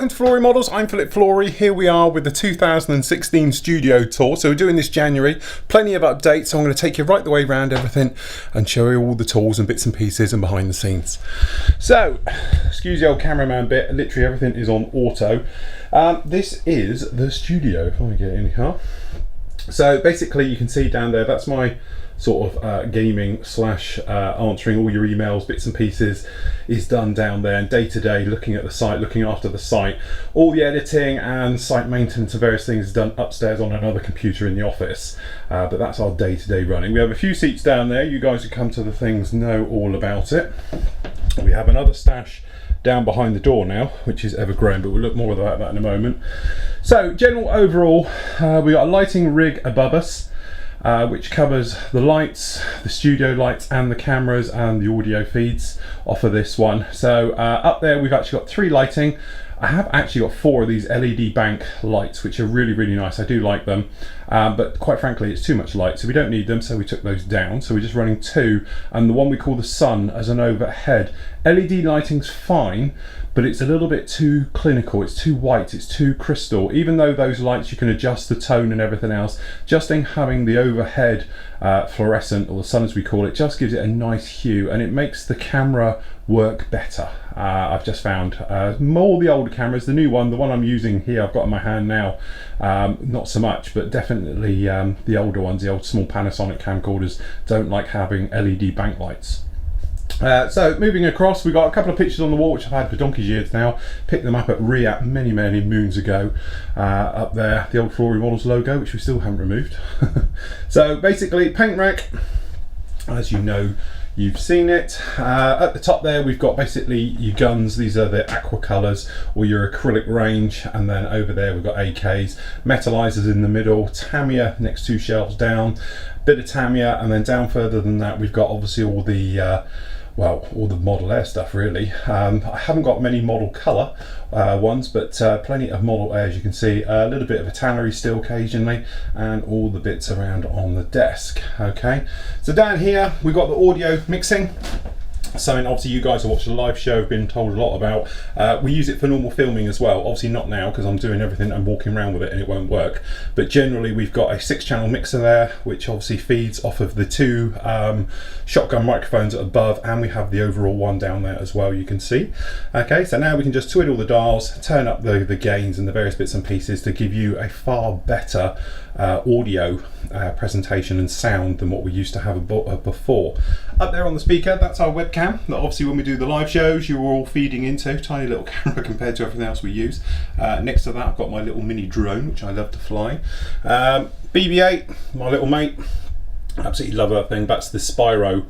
welcome to Flory Models. I'm Flory. Here we are with the 2016 studio tour. So we're doing this January. Plenty of updates. So I'm going to take you right the way around everything and show you all the tools and bits and pieces and behind the scenes. So, excuse the old cameraman bit. Literally everything is on auto. This is the studio. If I get in here. So basically, you can see down there. That's my sort of gaming slash answering all your emails, bits and pieces is done down there, and day to day looking at the site, looking after the site. All the editing and site maintenance of various things is done upstairs on another computer in the office, but that's our day to day running. We have a few seats down there. You guys who come to the things know all about it. We have another stash down behind the door now, which is ever growing, but we'll look more about that in a moment. So general overall, we got a lighting rig above us, which covers the lights, the studio lights and the cameras and the audio feeds off of this one. So up there we've actually got 3 lighting. I have actually got 4 of these LED bank lights, which are really, really nice. I do like them, but quite frankly it's too much light, so we don't need them, so we took those down. So we're just running 2, and the one we call the sun as an overhead. LED lighting's fine, but it's a little bit too clinical, it's too white, it's too crystal. Even though those lights you can adjust the tone and everything else, just in having the overhead fluorescent, or the sun as we call it, just gives it a nice hue and it makes the camera work better. I've just found more the older cameras. The new one, the one I'm using here, I've got in my hand now, not so much, but definitely the older ones, the old small Panasonic camcorders, don't like having LED bank lights. So moving across, we've got a couple of pictures on the wall which I've had for donkey's years now. Picked them up at RIAT many moons ago. Up there, the old Flory Models logo, which we still haven't removed. So basically, paint rack, as you know, you've seen it. At the top there we've got basically your guns. These are the aqua colours or your acrylic range, and then over there we've got AKs, metallizers in the middle, Tamiya next 2 shelves down, bit of Tamiya, and then down further than that we've got obviously all the well, all the Model Air stuff really. I haven't got many model colour ones, but plenty of Model Air, as you can see. A little bit of a tannery still occasionally, and all the bits around on the desk. Okay, so down here we've got the audio mixing. Something obviously you guys who watch the live show have been told a lot about. We use it for normal filming as well. Obviously not now because I'm doing everything, I'm walking around with it and it won't work. But generally we've got a 6-channel mixer there, which obviously feeds off of the 2 shotgun microphones above, and we have the overall one down there as well, you can see. Okay, so now we can just twiddle the dials, turn up the gains and the various bits and pieces to give you a far better audio presentation and sound than what we used to have before. Up there on the speaker, that's our webcam that obviously when we do the live shows you're all feeding into. Tiny little camera compared to everything else we use. Next to that I've got my little mini drone which I love to fly. BB-8, my little mate, absolutely love that thing. That's the Spyro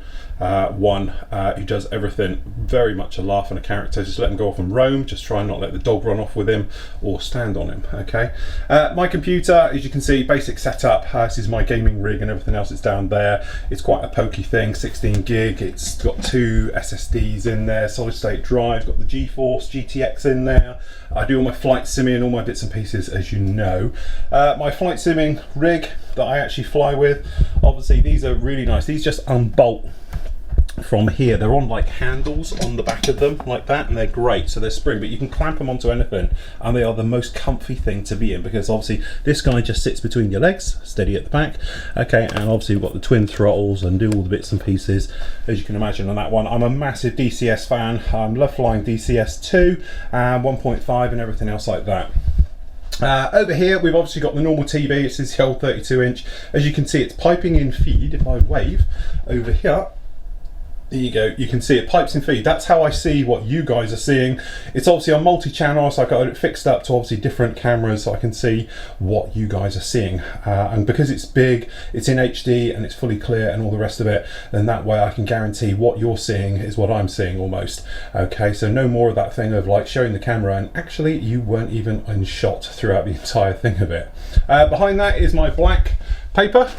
one who does everything. Very much a laugh and a character. Just let him go off and roam, just try and not let the dog run off with him or stand on him. Okay, my computer, as you can see, basic setup. This is my gaming rig and everything else is down there. It's quite a pokey thing, 16 gig. It's got 2 SSDs in there, solid state drive, got the GeForce GTX in there. I do all my flight simming and all my bits and pieces, as you know. My flight simming rig that I actually fly with, obviously these are really nice. These just unbolt from here. They're on like handles on the back of them like that, and they're great. So they're spring, but you can clamp them onto anything, and they are the most comfy thing to be in, because obviously this guy just sits between your legs, steady at the back. Okay, and obviously we've got the twin throttles and do all the bits and pieces, as you can imagine on that one. I'm a massive DCS fan. I love flying DCS 2 and 1.5 and everything else like that. Over here we've obviously got the normal TV. It's this old 32-inch. As you can see, it's piping in feed. If I wave over here, there you go, you can see it pipes in feed. That's how I see what you guys are seeing. It's obviously on multi-channel, so I got it fixed up to obviously different cameras so I can see what you guys are seeing. And because it's big, it's in HD and it's fully clear and all the rest of it, then that way I can guarantee what you're seeing is what I'm seeing almost. Okay, so no more of that thing of like showing the camera and actually you weren't even in shot throughout the entire thing of it. Behind that is my black paper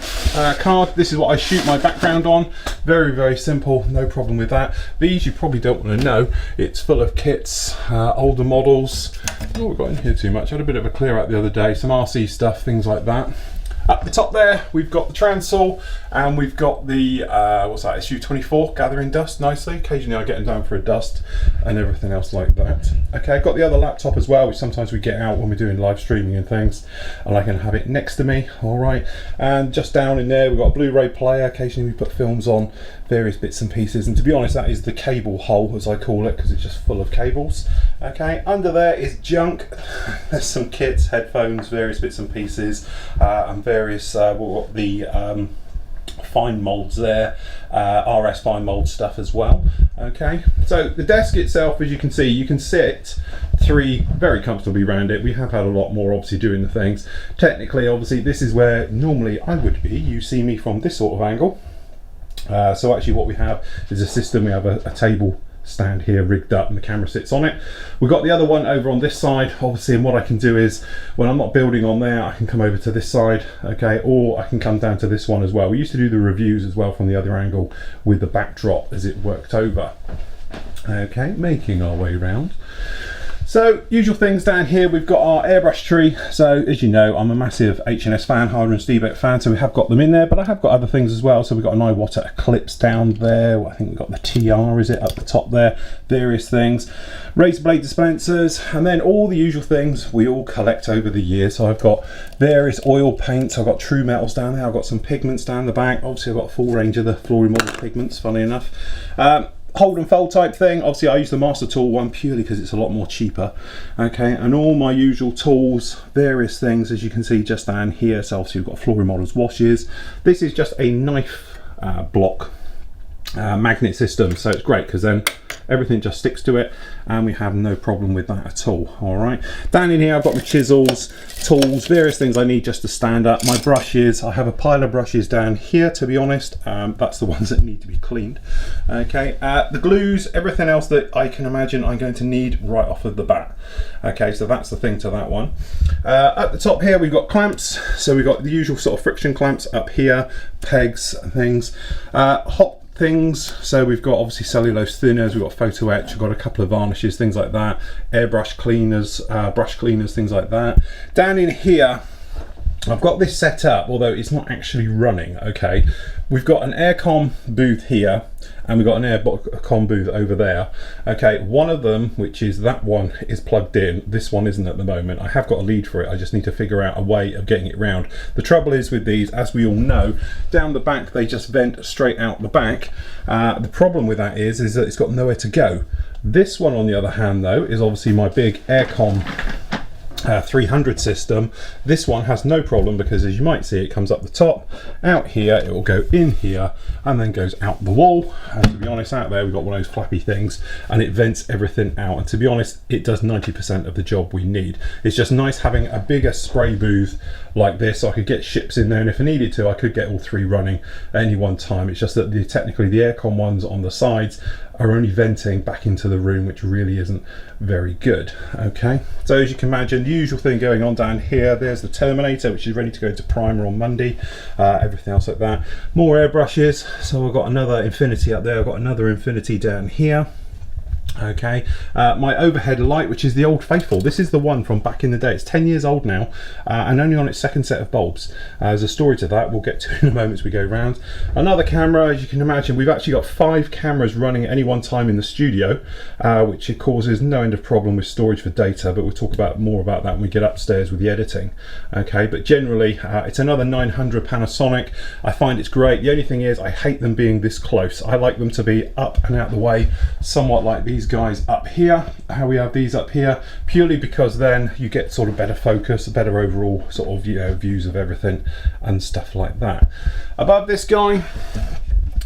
card. This is what I shoot my background on. Very simple, no problem with that. These you probably don't want to know. It's full of kits, older models. Oh, we've got in here too much. I had a bit of a clear out the other day, some RC stuff, things like that. Up the top there, we've got the transol, and we've got the, what's that, SU-24 gathering dust nicely. Occasionally I get them down for a dust and everything else like that. Okay, I've got the other laptop as well, which sometimes we get out when we're doing live streaming and things, and I can have it next to me, all right. And just down in there, we've got a Blu-ray player. Occasionally we put films on, various bits and pieces, and to be honest, that is the cable hole, as I call it, because it's just full of cables. Okay, under there is junk. There's some kits, headphones, various bits and pieces, and various, we've got the fine molds there, RS fine mold stuff as well. Okay, so the desk itself, as you can see, you can sit three very comfortably around it. We have had a lot more obviously doing the things. Technically, obviously, this is where normally I would be. You see me from this sort of angle. So actually what we have is a system. We have a table stand here rigged up and the camera sits on it. We've got the other one over on this side, obviously, and what I can do is when I'm not building on there, I can come over to this side, okay, or I can come down to this one as well. We used to do the reviews as well from the other angle with the backdrop as it worked over. Okay, making our way around. So, usual things down here, we've got our airbrush tree. So, as you know, I'm a massive H&S fan, Harder and Stebeck fan, so we have got them in there, but I have got other things as well. So we've got an Iwata Eclipse down there. I think we've got the TR, is it, up the top there, various things. Razor blade dispensers, and then all the usual things we all collect over the years. So I've got various oil paints, I've got true metals down there, I've got some pigments down the back. Obviously I've got a full range of the Flory model pigments, funny enough. Hold and fold type thing. Obviously I use the Master Tool one purely because it's a lot more cheaper. Okay, and all my usual tools, various things, as you can see just down here. So obviously we've got Flory Models washes. This is just a knife block magnet system, so it's great because then everything just sticks to it and we have no problem with that at all. All right, down in here I've got my chisels, tools, various things I need just to stand up. My brushes, I have a pile of brushes down here, to be honest. That's the ones that need to be cleaned. Okay, the glues, everything else that I can imagine I'm going to need right off of the bat. Okay, so that's the thing to that one. At the top here we've got clamps, so we've got the usual sort of friction clamps up here, pegs and things. Hot things, so we've got obviously cellulose thinners, we've got photo etch, we've got a couple of varnishes, things like that, airbrush cleaners, brush cleaners, things like that. Down in here I've got this set up, although it's not actually running. Okay, we've got an aircon booth here and we've got an aircon booth over there. Okay, one of them, which is that one, is plugged in. This one isn't at the moment. I have got a lead for it. I just need to figure out a way of getting it round. The trouble is with these, as we all know, down the back they just vent straight out the back. The problem with that is that it's got nowhere to go. This one on the other hand though is obviously my big aircon 300 system. This one has no problem because, as you might see, it comes up the top, out here, it will go in here and then goes out the wall. And to be honest, out there we've got one of those flappy things and it vents everything out, and to be honest it does 90% of the job we need. It's just nice having a bigger spray booth like this, so I could get ships in there, and if I needed to I could get all three running at any one time. It's just that technically the aircon ones on the sides are only venting back into the room, which really isn't very good. Okay, so as you can imagine, the usual thing going on down here, there's the Terminator, which is ready to go into primer on Monday, everything else like that. More airbrushes, so I've got another Infinity up there, I've got another Infinity down here. Okay, my overhead light, which is the Old Faithful. This is the one from back in the day. It's 10 years old now, and only on its second set of bulbs. There's a story to that we'll get to in a moment as we go round. Another camera, as you can imagine, we've actually got 5 cameras running at any one time in the studio, which it causes no end of problem with storage for data, but we'll talk about more about that when we get upstairs with the editing. Okay, but generally it's another 900 Panasonic. I find it's great. The only thing is I hate them being this close. I like them to be up and out the way, somewhat like these guys up here, how we have these up here, purely because then you get sort of better focus, better overall sort of, you know, views of everything and stuff like that. Above this guy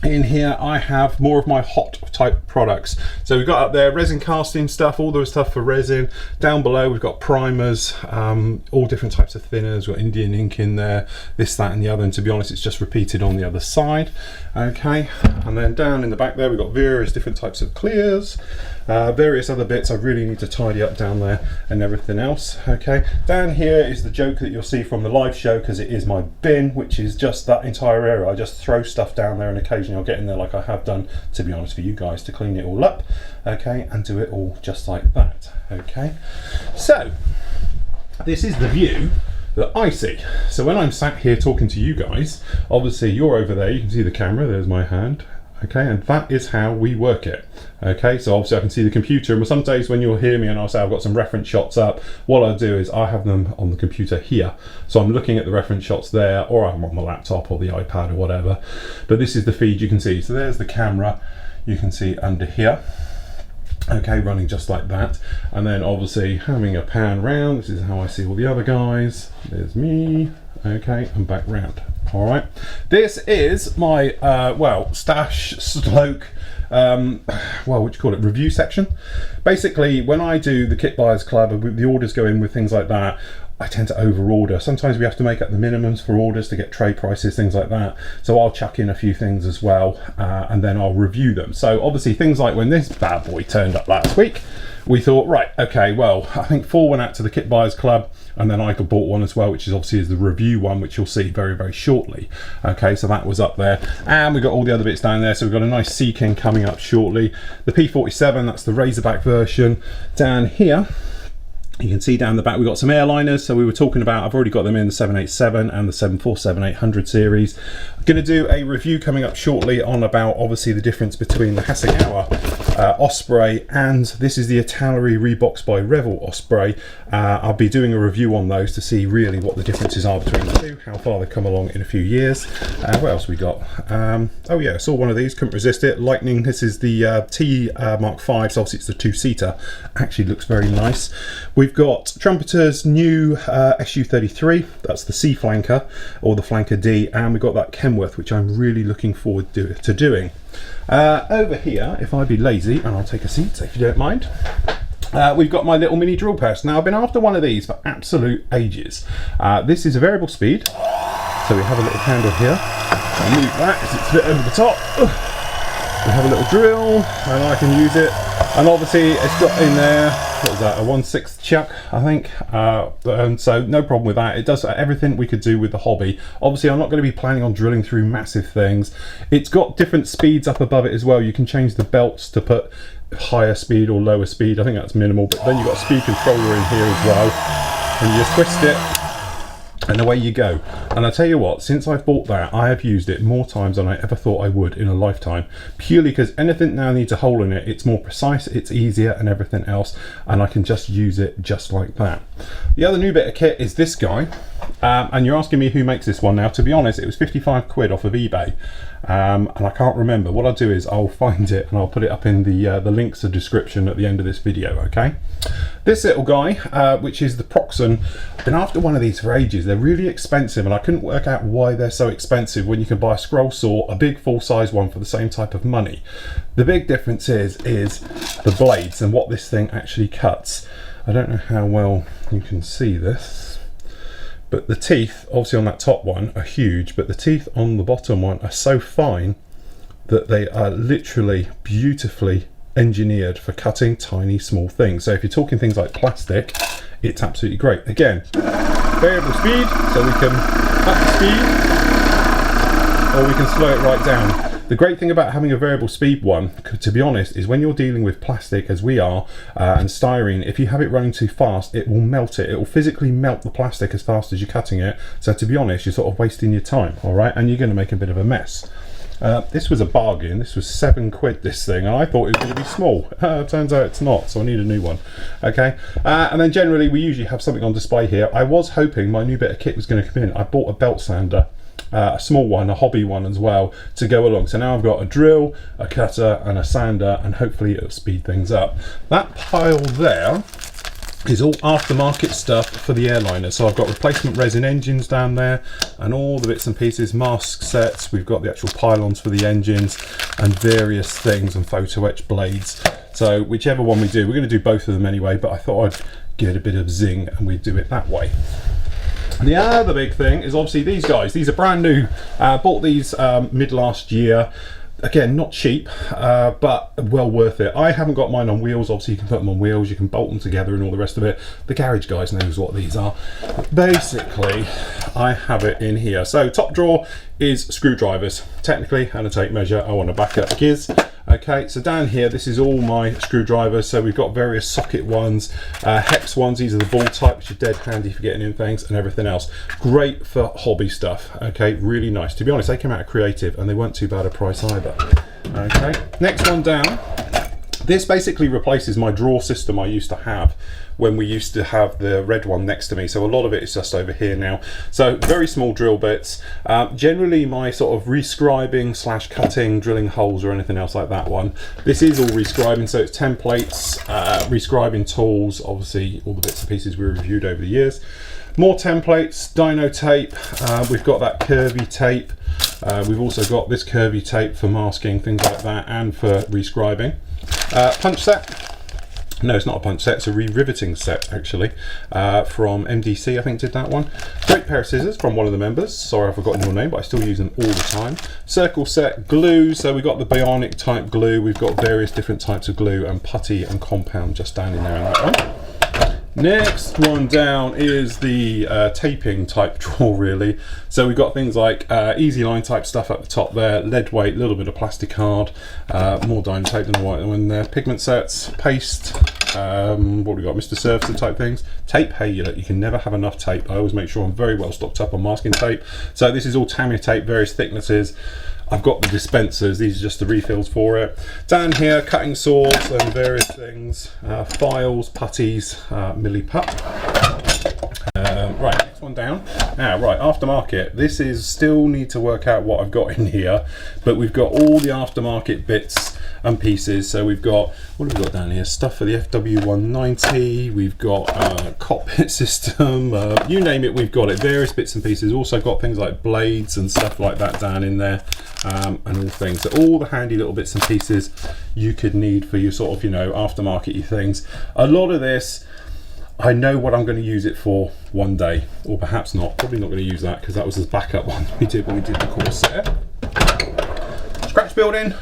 in here I have more of my hot type products. So we've got up there resin casting stuff, all the stuff for resin. Down below we've got primers, all different types of thinners. We've got Indian ink in there, this, that and the other, and to be honest it's just repeated on the other side. Okay, and then down in the back there we've got various different types of clears, various other bits I really need to tidy up down there and everything else. Okay, down here is the joke that you'll see from the live show, because it is my bin, which is just that entire area. I just throw stuff down there and occasionally I'll get in there, like I have done, to be honest, for you guys, to clean it all up. Okay, and do it all just like that. Okay, so this is the view that I see. So when I'm sat here talking to you guys, obviously you're over there, you can see the camera, there's my hand. Okay, and that is how we work it. Okay, so obviously I can see the computer, and some days when you'll hear me and I'll say I've got some reference shots up, what I'll do is I have them on the computer here. So I'm looking at the reference shots there, or I'm on my laptop or the iPad or whatever. But this is the feed you can see. So there's the camera you can see under here. Okay, running just like that. And then obviously having a pan round, this is how I see all the other guys. There's me, okay, and back round. All right, this is my well, stash sloke, well, what do you call it, review section. Basically, when I do the Kit Buyers Club, the orders go in with things like that, I tend to over order. Sometimes we have to make up the minimums for orders to get trade prices, things like that. So I'll chuck in a few things as well, and then I'll review them. So obviously things like when this bad boy turned up last week, we thought, right, okay, well, I think 4 went out to the Kit Buyers Club, and then I bought one as well, which is obviously the review one, which you'll see very, very shortly. Okay, so that was up there. And we've got all the other bits down there. So we've got a nice Sea King coming up shortly. The P47, that's the Razorback version. Down here, you can see down the back we've got some airliners. So we were talking about, I've already got them in the 787 and the 747-800 series. I'm going to do a review coming up shortly on about obviously the difference between the Hasegawa Osprey, and this is the Italeri Rebox by Revel Osprey. I'll be doing a review on those to see really what the differences are between the two, how far they've come along in a few years. What else we got? Oh yeah, I saw one of these, couldn't resist it. Lightning, this is the T Mark 5, so obviously it's the 2-seater. Actually looks very nice. We've got Trumpeter's new SU-33, that's the C flanker, or the Flanker D, and we've got that Kenworth, which I'm really looking forward to doing. Over here, if I be lazy, and I'll take a seat if you don't mind, we've got my little mini drill press. Now I've been after one of these for absolute ages. This is a variable speed, so we have a little handle here. I'll move that because it's a bit over the top. We have a little drill, and I can use it. And obviously it's got in there, what is that, a 1/6 chuck, I think. And so no problem with that. It does everything we could do with the hobby. Obviously I'm not going to be planning on drilling through massive things. It's got different speeds up above it as well. You can change the belts to put higher speed or lower speed. I think that's minimal, but then you've got a speed controller in here as well. And you just twist it, and away you go. And I tell you what, since I've bought that, I have used it more times than I ever thought I would in a lifetime, purely because anything now needs a hole in it. It's more precise, it's easier, and everything else, and I can just use it just like that. The other new bit of kit is this guy, and you're asking me who makes this one. Now to be honest, it was 55 quid off of eBay, and I can't remember. What I'll do is I'll find it and I'll put it up in the links to description at the end of this video. Okay, this little guy, which is the Proxon. I've been after one of these for ages. They're really expensive, and I couldn't work out why they're so expensive when you can buy a scroll saw, a big full-size one, for the same type of money. The big difference is the blades and what this thing actually cuts. I don't know how well you can see this, but the teeth obviously on that top one are huge, but the teeth on the bottom one are so fine that they are literally beautifully engineered for cutting tiny small things. So if you're talking things like plastic, it's absolutely great. Again, variable speed, so we can up the speed or we can slow it right down. The great thing about having a variable speed one, to be honest, is when you're dealing with plastic as we are, and styrene, if you have it running too fast, it will melt it. It will physically melt the plastic as fast as you're cutting it. So to be honest, you're sort of wasting your time, all right? And you're going to make a bit of a mess. This was a bargain. This was 7 quid, this thing, and I thought it was going to be small. Turns out it's not, so I need a new one. Okay, and then generally we usually have something on display here. I was hoping my new bit of kit was going to come in. I bought a belt sander, a small one, a hobby one as well, to go along. So now I've got a drill, a cutter, and a sander, and hopefully it'll speed things up. That pile there is all aftermarket stuff for the airliner. So I've got replacement resin engines down there and all the bits and pieces, mask sets, we've got the actual pylons for the engines and various things, and photo etch blades. So whichever one we do, we're going to do both of them anyway, but I thought I'd give it a bit of zing and we'd do it that way. The other big thing is obviously these guys. These are brand new. Bought these mid last year. Again, not cheap, but well worth it. I haven't got mine on wheels. Obviously you can put them on wheels, you can bolt them together and all the rest of it. The garage guys knows what these are. Basically, I have it in here. So top drawer is screwdrivers. Technically, and a tape measure. I want to back up gears. Okay, so down here, this is all my screwdrivers. So we've got various socket ones, hex ones. These are the ball type, which are dead handy for getting in things, and everything else. Great for hobby stuff. Okay, really nice. To be honest, they came out of Creative and they weren't too bad a price either. Okay, next one down. This basically replaces my drawer system I used to have when we used to have the red one next to me. So a lot of it is just over here now. So very small drill bits. Generally my sort of rescribing / cutting, drilling holes or anything else like that one. This is all rescribing, so it's templates, rescribing tools, obviously all the bits and pieces we reviewed over the years. More templates, dyno tape, we've got that curvy tape. We've also got this curvy tape for masking, things like that, and for rescribing. Punch set. No, it's not a punch set, it's a re-riveting set actually, from MDC, I think did that one. Great pair of scissors from one of the members. Sorry I've forgotten your name, but I still use them all the time. Circle set glue, so we've got the bionic type glue, we've got various different types of glue, and putty and compound just down in there in that one. Next one down is the taping type drawer really. So we've got things like easy line type stuff at the top there, lead weight, a little bit of plastic card, more dyno tape than the white one there, pigment sets, paste, what have we got, Mr. Surfacer type things, tape. Hey, you can never have enough tape. I always make sure I'm very well stocked up on masking tape. So this is all Tamiya tape, various thicknesses. I've got the dispensers, these are just the refills for it. Down here, cutting saws and various things, files, putties, milli putt. Right, next one down. Now, right, aftermarket. This is still need to work out what I've got in here, but we've got all the aftermarket bits and pieces. So we've got, what have we got down here? Stuff for the FW190, we've got cockpit system, you name it, we've got it. Various bits and pieces. Also got things like blades and stuff like that down in there, and all things. So all the handy little bits and pieces you could need for your sort of, aftermarket-y things. A lot of this, I know what I'm going to use it for one day, or perhaps not. Probably not going to use that because that was the backup one we did when we did the course set. Scratch building,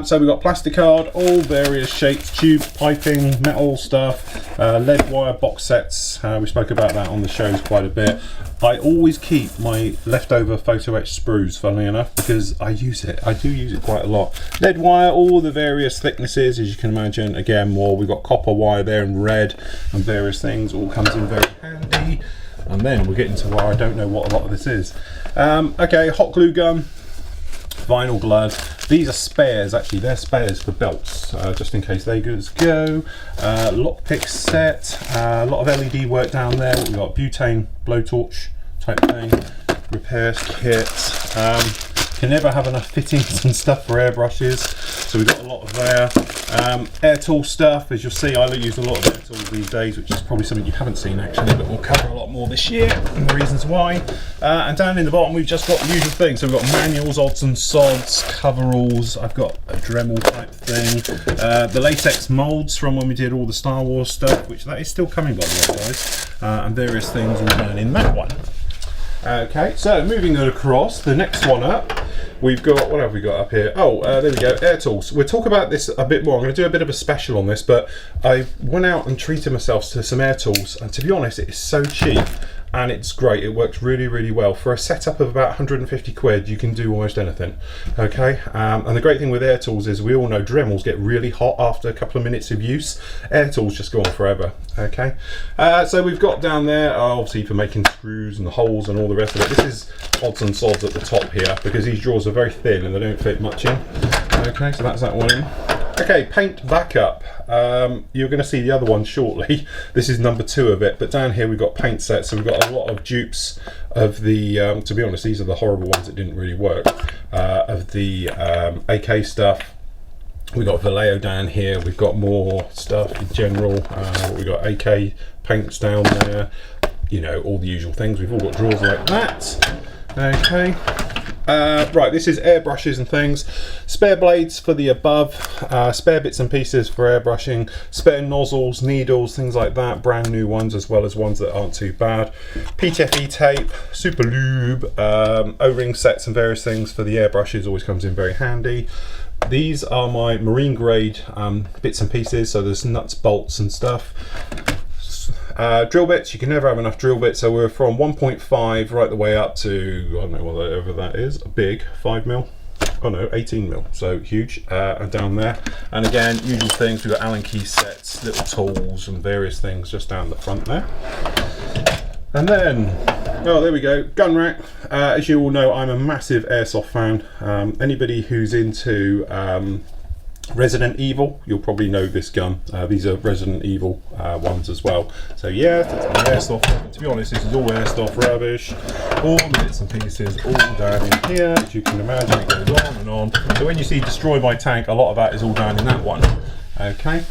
so we've got plastic card, all various shapes, tubes, piping, metal stuff, lead wire box sets. We spoke about that on the shows quite a bit. I always keep my leftover photo etch sprues, funnily enough, because I use it. I do use it quite a lot. Lead wire, all the various thicknesses, as you can imagine. Again, more. We've got copper wire there in red and various things. All comes in very handy. And then we're getting to where I don't know what a lot of this is. Okay, hot glue gun, vinyl gloves. These are spares, actually. They're spares for belts, just in case they go. Lockpick set, a lot of LED work down there. We've got butane blowtorch type thing, repairs kit. Can never have enough fittings and stuff for airbrushes, so we've got a lot of there. Air tool stuff, as you'll see, I use a lot of air tools these days, which is probably something you haven't seen actually, but we'll cover a lot more this year, and the reasons why. And down in the bottom, we've just got the usual things. So we've got manuals, odds and sods, coveralls. I've got a Dremel type thing. The latex molds from when we did all the Star Wars stuff, which that is still coming by the way, guys. And various things all down in that one. Okay, so moving it across, the next one up, we've got, what have we got up here? Oh, there we go, air tools. We'll talk about this a bit more. I'm going to do a bit of a special on this, but I went out and treated myself to some air tools, and to be honest, it is so cheap. And it's great, it works really, really well. For a setup of about 150 quid, you can do almost anything, okay? And the great thing with air tools is we all know Dremels get really hot after a couple of minutes of use. Air tools just go on forever, okay? So we've got down there, obviously for making screws and the holes and all the rest of it. This is odds and sods at the top here, because these drawers are very thin and they don't fit much in. Okay, so that's that one in. Okay, paint backup. You're going to see the other one shortly. This is number 2 of it, but down here we've got paint sets, so we've got a lot of dupes of the, to be honest, these are the horrible ones that didn't really work, of the AK stuff. We've got Vallejo down here, we've got more stuff in general, we've got AK paints down there, all the usual things. We've all got drawers like that. Okay. Right, this is airbrushes and things. Spare blades for the above, spare bits and pieces for airbrushing, spare nozzles, needles, things like that, brand new ones as well as ones that aren't too bad. PTFE tape, super lube, O-ring sets and various things for the airbrushes, always comes in very handy. These are my marine grade bits and pieces, so there's nuts, bolts and stuff. Drill bits, you can never have enough drill bits, so we're from 1.5 right the way up to, I don't know whatever that is, a big 5mm. oh no, 18 mil, so huge, down there. And again, usual things, we've got Allen key sets, little tools and various things just down the front there. And then, oh, there we go, gun rack. As you all know, I'm a massive airsoft fan. Anybody who's into Resident Evil, you'll probably know this gun. These are Resident Evil ones as well. So yeah, that's my airsoft. To be honest, this is all airsoft rubbish. All the bits and pieces all down in here. As you can imagine, it goes on and on. So when you see destroy my tank, a lot of that is all down in that one. Okay,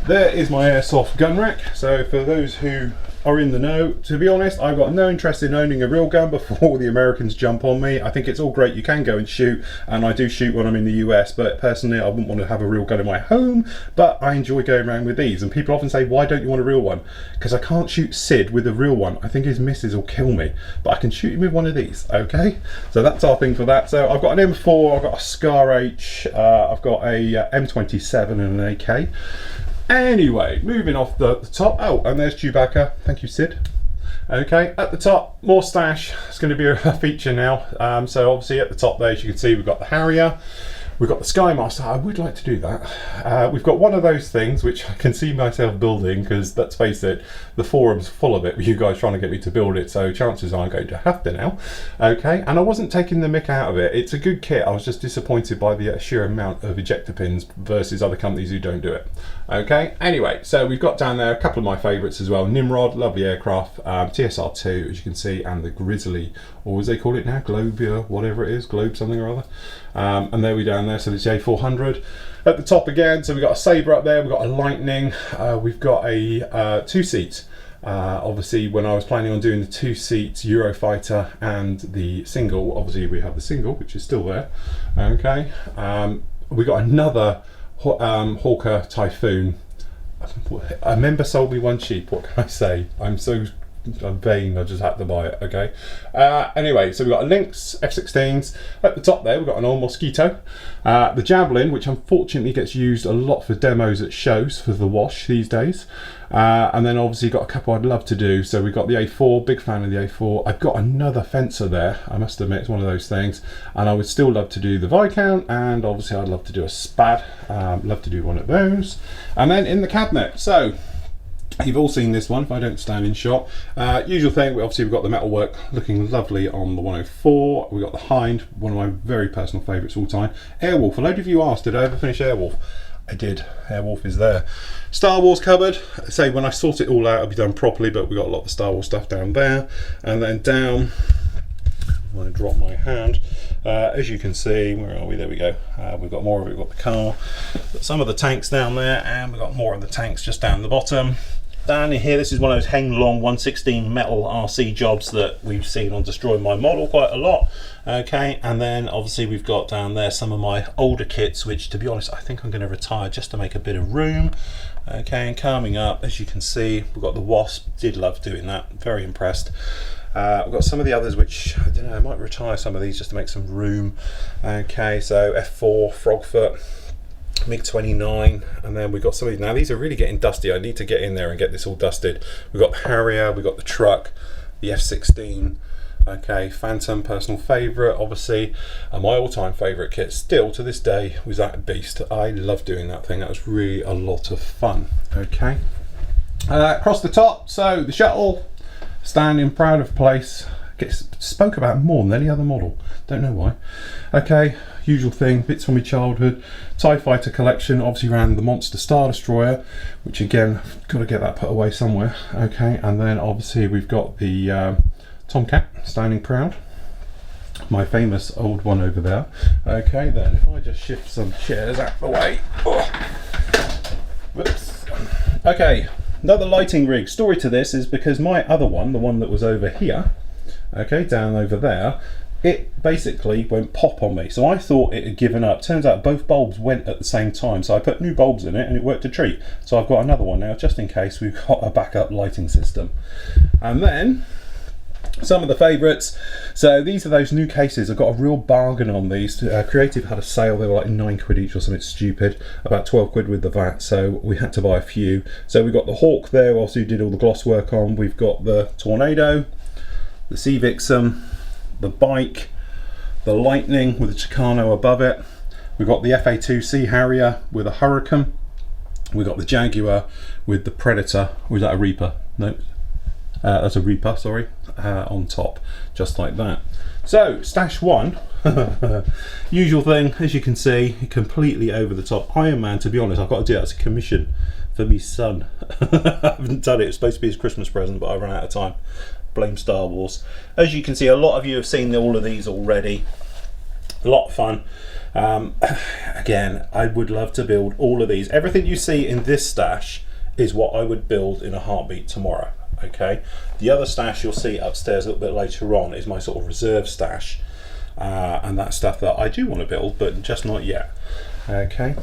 there is my airsoft gun rack. So for those who are in the know, to be honest, I've got no interest in owning a real gun before the Americans jump on me. I think it's all great, you can go and shoot, and I do shoot when I'm in the US, but personally I wouldn't want to have a real gun in my home, but I enjoy going around with these. And people often say, why don't you want a real one? Because I can't shoot Sid with a real one. I think his missus will kill me, but I can shoot him with one of these. Okay, so that's our thing for that. So I've got an M4, I've got a Scar H, I've got a M27 and an AK. Anyway, moving off the top. Oh, and there's Chewbacca. Thank you, Sid. Okay, at the top, more stash. It's going to be a feature now. So obviously at the top there, as you can see, we've got the Harrier. We've got the Skymaster. I would like to do that. We've got one of those things which I can see myself building, because let's face it, the forum's full of it with you guys trying to get me to build it, so chances are I'm going to have to now. Okay, and I wasn't taking the mick out of it. It's a good kit. I was just disappointed by the sheer amount of ejector pins versus other companies who don't do it. Okay, anyway, so we've got down there a couple of my favourites as well. Nimrod, lovely aircraft, TSR2 as you can see, and the Grizzly, or as they call it now, Globia, whatever it is, Globe something or other. And there we down there, so it's the A400. At the top again, so we've got a Sabre up there, we've got a Lightning, we've got a 2-seat. Obviously when I was planning on doing the 2-seat Eurofighter and the single, obviously we have the single, which is still there. Okay, we got another Hawker Typhoon. A member sold me one cheap, what can I say? I'm vain, I just had to buy it. Okay, anyway, so we've got a Lynx F-16s. At the top there we've got an old Mosquito, the Javelin, which unfortunately gets used a lot for demos at shows for the wash these days, and then obviously got a couple I'd love to do. So we've got the A4, big fan of the A4. I've got another Fencer there, I must admit, it's one of those things, and I would still love to do the Viscount, and obviously I'd love to do a Spad, love to do one of those. And then in the cabinet, so you've all seen this one if I don't stand in shot. Usual thing, we've got the metalwork looking lovely on the 104. We've got the Hind, one of my very personal favourites all time. Airwolf, a load of you asked, did I ever finish Airwolf? I did. Airwolf is there. Star Wars cupboard. I say when I sort it all out, it'll be done properly, but we've got a lot of the Star Wars stuff down there. And then down, I'm going to drop my hand. As you can see, where are we? There we go. We've got more of it. We've got the car. Got some of the tanks down there, and we've got more of the tanks just down the bottom. Down in here, this is one of those hang-long 116 metal RC jobs that we've seen on Destroy My Model quite a lot. Okay, and then obviously we've got down there some of my older kits, which to be honest I think I'm going to retire just to make a bit of room. Okay, and coming up, as you can see, we've got the Wasp. Did love doing that, very impressed. We've got some of the others which, I don't know, I might retire some of these just to make some room. Okay, so F4, Frogfoot, MiG-29, and then we've got some of these. Now these are really getting dusty. I need to get in there and get this all dusted. We've got the Harrier, we've got the truck, the F-16. Okay, Phantom, personal favourite, obviously. And my all-time favourite kit still to this day was that Beast. I love doing that thing. That was really a lot of fun. Okay, across the top, so the shuttle, standing proud of place. Gets spoke about more than any other model, don't know why. Okay, usual thing, bits from my childhood. TIE Fighter collection, obviously ran the Monster Star Destroyer, which again, got to get that put away somewhere. Okay, and then obviously we've got the Tomcat, standing proud. My famous old one over there. Okay, then if I just shift some chairs out of the way. Oh. Whoops. Okay, another lighting rig. Story to this is because my other one, the one that was over here, okay, down over there, it basically went pop on me. So I thought it had given up. Turns out both bulbs went at the same time. So I put new bulbs in it and it worked a treat. So I've got another one now just in case we've got a backup lighting system. And then some of the favourites. So these are those new cases. I got a real bargain on these. Creative had a sale. They were like 9 quid each or something stupid. About 12 quid with the VAT. So we had to buy a few. So we've got the Hawk there, also did all the gloss work on. We've got the Tornado, the Sea Vixen, the Bike, the Lightning with the Tucano above it. We've got the FA2 Sea Harrier with a Hurricane. We've got the Jaguar with the Predator. Was that a Reaper? No, that's a Reaper, sorry, on top, just like that. So, stash one, usual thing, as you can see, completely over the top. Iron Man, to be honest, I've got to do that as a commission for me son. I haven't done it, it's supposed to be his Christmas present, but I ran out of time. Blame Star Wars. As you can see, a lot of you have seen all of these already. A lot of fun. Again, I would love to build all of these. Everything you see in this stash is what I would build in a heartbeat tomorrow. Okay, the other stash you'll see upstairs a little bit later on is my sort of reserve stash, and that's stuff that I do want to build, but just not yet. Okay,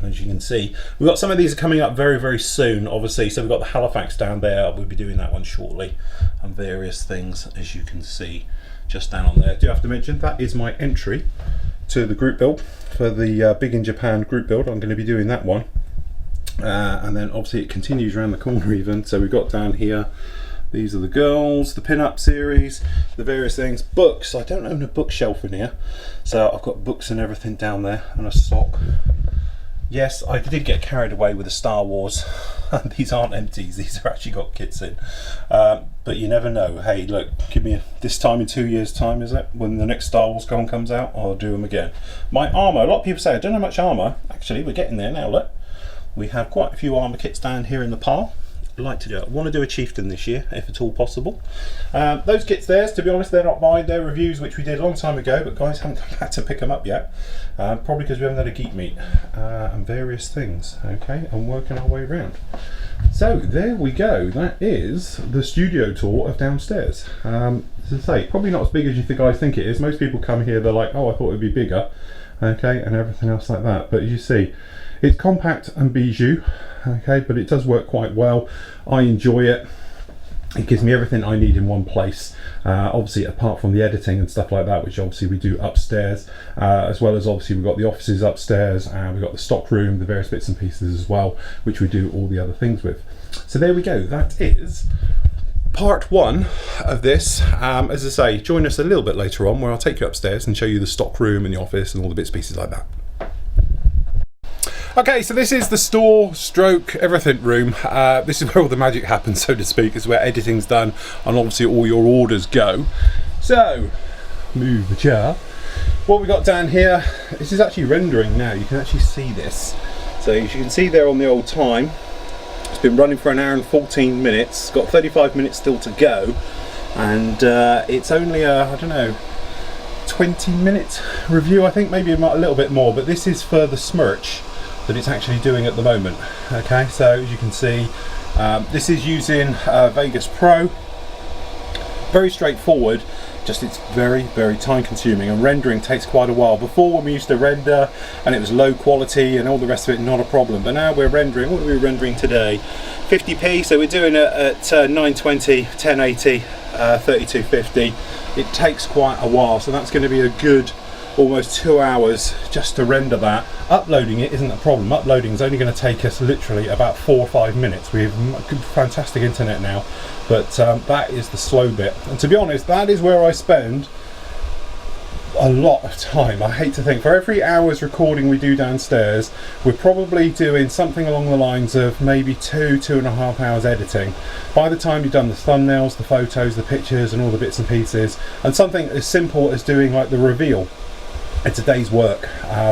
as you can see, we've got some of these are coming up very, very soon, obviously. So we've got the Halifax down there, we'll be doing that one shortly, and various things, as you can see just down on there. Do have to mention that is my entry to the group build for the Big in Japan group build. I'm going to be doing that one. And then obviously it continues around the corner even. So we've got down here, these are the girls, the pin-up series, the various things. Books, I don't own a bookshelf in here, so I've got books and everything down there, and a sock. Yes, I did get carried away with the Star Wars. These aren't empties, these are actually got kits in. But you never know. Hey, look, give me this time in 2 years' time, is it? When the next Star Wars one comes out, I'll do them again. My armour, a lot of people say I don't have much armour. Actually, we're getting there now, look. We have quite a few armour kits down here in the pile. I'd like to do it. I want to do a chieftain this year, if at all possible. Those kits there, to be honest, they're not mine. They're reviews which we did a long time ago, but guys haven't come back to pick them up yet. Probably because we haven't had a geek meet and various things. Okay, and working our way around. So there we go. That is the studio tour of downstairs. As I say, probably not as big as you guys think it is. Most people come here, they're like, oh, I thought it'd be bigger. Okay, and everything else like that. But as you see, it's compact and bijou, okay, but it does work quite well. I enjoy it. It gives me everything I need in one place. Obviously, apart from the editing and stuff like that, which obviously we do upstairs, as well as obviously we've got the offices upstairs, and we've got the stock room, the various bits and pieces as well, which we do all the other things with. So there we go. That is part one of this. As I say, join us a little bit later on where I'll take you upstairs and show you the stock room and the office and all the bits and pieces like that. Okay, so this is the store stroke everything room. This is where all the magic happens, so to speak. It's where editing's done and obviously all your orders go. So, move the chair. What we got down here, this is actually rendering now. You can actually see this. So as you can see there on the old time, it's been running for 1 hour and 14 minutes. It's got 35 minutes still to go. And it's only a, I don't know, 20-minute review, I think, maybe a little bit more. But this is for the smirch that it's actually doing at the moment. Okay, so as you can see, this is using Vegas Pro. Very straightforward, just it's very, very time consuming, and rendering takes quite a while. Before, when we used to render and it was low quality and all the rest of it, not a problem, but now we're rendering, what are we rendering today? 50p, so we're doing it at 920, 1080, 3250. It takes quite a while, so that's going to be a good almost 2 hours just to render that. Uploading it isn't a problem. Uploading is only going to take us literally about 4 or 5 minutes. We have fantastic internet now, but that is the slow bit. And to be honest, that is where I spend a lot of time. I hate to think, for every hour's recording we do downstairs, we're probably doing something along the lines of maybe 2.5 hours editing. By the time you've done the thumbnails, the photos, the pictures and all the bits and pieces, and something as simple as doing like the reveal, it's a day's work,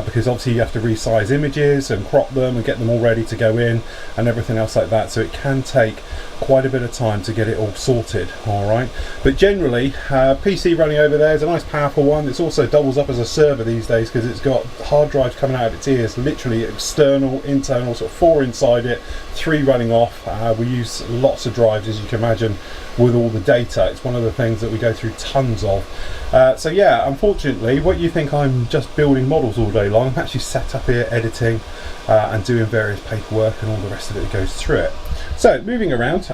because obviously you have to resize images and crop them and get them all ready to go in and everything else like that, so it can take quite a bit of time to get it all sorted. Alright, but generally PC running over there is a nice powerful one. It's also doubles up as a server these days because it's got hard drives coming out of its ears, literally external, internal, sort of 4 inside it, 3 running off. We use lots of drives, as you can imagine, with all the data. It's one of the things that we go through tons of. So yeah, unfortunately, what you think I'm just building models all day long, I'm actually sat up here editing and doing various paperwork and all the rest of it that goes through it. So moving around,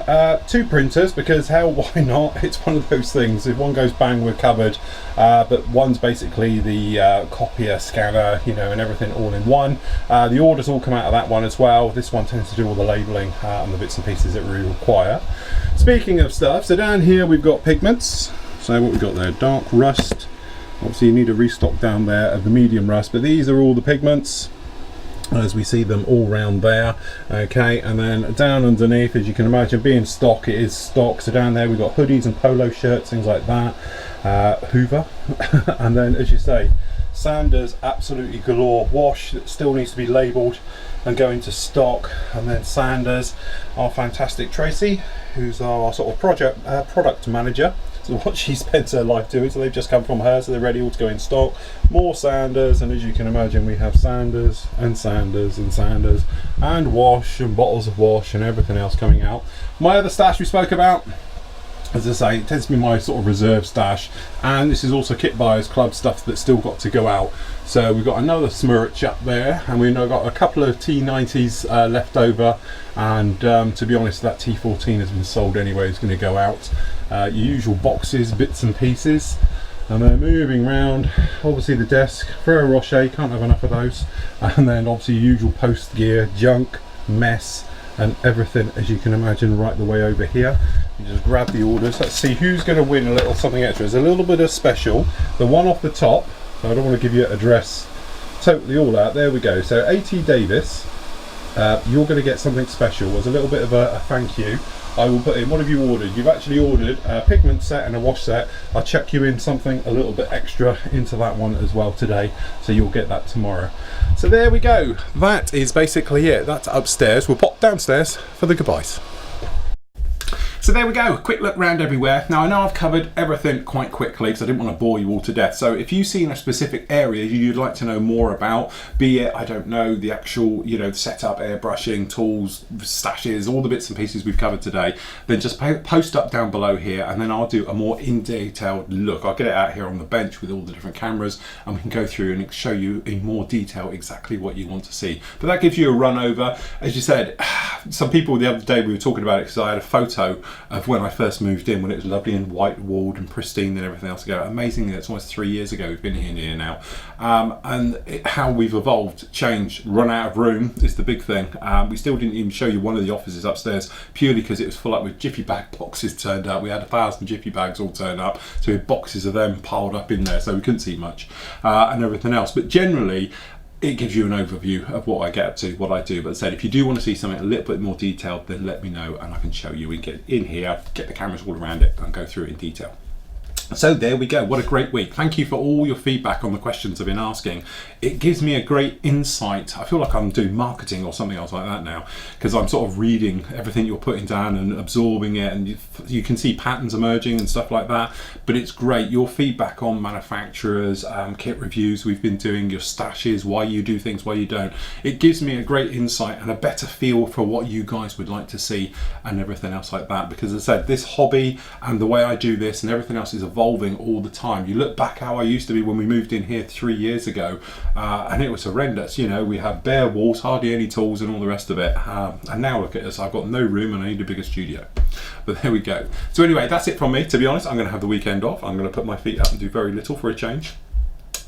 2 printers, because hell, why not? It's one of those things. If one goes bang, we're covered. But one's basically the copier, scanner, you know, and everything all in one. The orders all come out of that one as well. This one tends to do all the labelling and the bits and pieces that we require. Speaking of stuff, so down here we've got pigments. So what we've got there, dark rust, Obviously you need a restock down there of the medium rust, but these are all the pigments as we see them all round there. Okay, and then down underneath, as you can imagine, being stock, it is stock. So down there we've got hoodies and polo shirts, things like that, Hoover and then, as you say, sanders absolutely galore. Wash that still needs to be labelled and go into stock, and then sanders, our fantastic Tracy, who's our sort of product manager. So what she spends her life doing, so they've just come from her, so they're ready all to go in stock. More sanders, and as you can imagine, we have sanders and sanders and sanders and wash and bottles of wash and everything else coming out. My other stash we spoke about, as I say, it tends to be my sort of reserve stash, and this is also Kit Buyers Club stuff that's still got to go out. So we've got another Smirch up there, and we've now got a couple of T90s left over, and to be honest, that T14 has been sold anyway, it's going to go out. Your usual boxes, bits and pieces, and then moving round, obviously the desk, Ferrero Rocher, can't have enough of those, and then obviously usual post gear, junk, mess, and everything, as you can imagine, right the way over here. You just grab the orders. Let's see who's going to win a little something extra. There's a little bit of special. The one off the top, so I don't want to give you an address totally all out. There we go. So AT Davis, you're going to get something special. As a little bit of a thank you, I will put in, what have you ordered? You've actually ordered a pigment set and a wash set. I'll chuck you in something a little bit extra into that one as well today, so you'll get that tomorrow. So there we go. That is basically it. That's upstairs. We'll pop downstairs for the goodbyes. So there we go, a quick look round everywhere. Now I know I've covered everything quite quickly because I didn't want to bore you all to death. So if you've seen a specific area you'd like to know more about, be it, I don't know, the actual, you know, setup, airbrushing, tools, stashes, all the bits and pieces we've covered today, then just post up down below here, and then I'll do a more in-detailed look. I'll get it out here on the bench with all the different cameras, and we can go through and show you in more detail exactly what you want to see. But that gives you a run over. As you said, some people the other day we were talking about it because I had a photo of when I first moved in, when it was lovely and white walled and pristine and everything else ago. Amazingly, that's almost 3 years ago we've been in here now. How we've evolved, changed, run out of room is the big thing. We still didn't even show you one of the offices upstairs, purely because it was full up with Jiffy bag boxes turned up. We had 1,000 Jiffy bags all turned up, so we had boxes of them piled up in there, so we couldn't see much and everything else. But generally, it gives you an overview of what I get up to, what I do. But as I said, if you do want to see something a little bit more detailed, then let me know and I can show you. We can get in here, get the cameras all around it and go through it in detail. So there we go. What a great week. Thank you for all your feedback on the questions I've been asking. It gives me a great insight. I feel like I'm doing marketing or something else like that now, because I'm sort of reading everything you're putting down and absorbing it, and you can see patterns emerging and stuff like that. But it's great. Your feedback on manufacturers, kit reviews we've been doing, your stashes, why you do things, why you don't. It gives me a great insight and a better feel for what you guys would like to see and everything else like that. Because as I said, this hobby and the way I do this and everything else is evolving all the time. You look back how I used to be when we moved in here 3 years ago, and it was horrendous. You know, we had bare walls, hardly any tools and all the rest of it, and now look at us. I've got no room and I need a bigger studio. But there we go. So anyway, that's it from me. To be honest, I'm going to have the weekend off. I'm going to put my feet up and do very little for a change.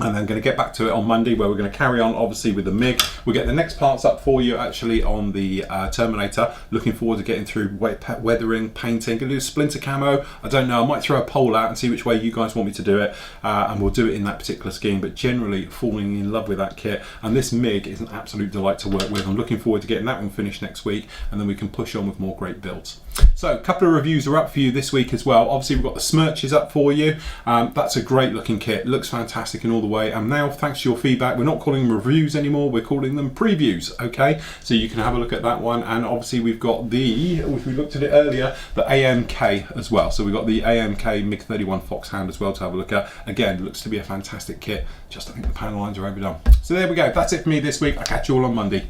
And then going to get back to it on Monday, where we're going to carry on obviously with the MIG. We'll get the next parts up for you actually on the Terminator. Looking forward to getting through weathering, painting. Going to do splinter camo. I don't know, I might throw a poll out and see which way you guys want me to do it, and we'll do it in that particular scheme. But generally falling in love with that kit, and this MIG is an absolute delight to work with. I'm looking forward to getting that one finished next week, and then we can push on with more great builds. So a couple of reviews are up for you this week as well. Obviously we've got the Smirches up for you. That's a great looking kit, looks fantastic in all the way. And now, thanks to your feedback, we're not calling them reviews anymore, we're calling them previews, okay? So you can have a look at that one. And obviously we've got the, if we looked at it earlier, the AMK as well. So we've got the AMK MiG-31 Foxhound as well to have a look at. Again, looks to be a fantastic kit. Just I think the panel lines are overdone. So there we go, that's it for me this week. I'll catch you all on Monday.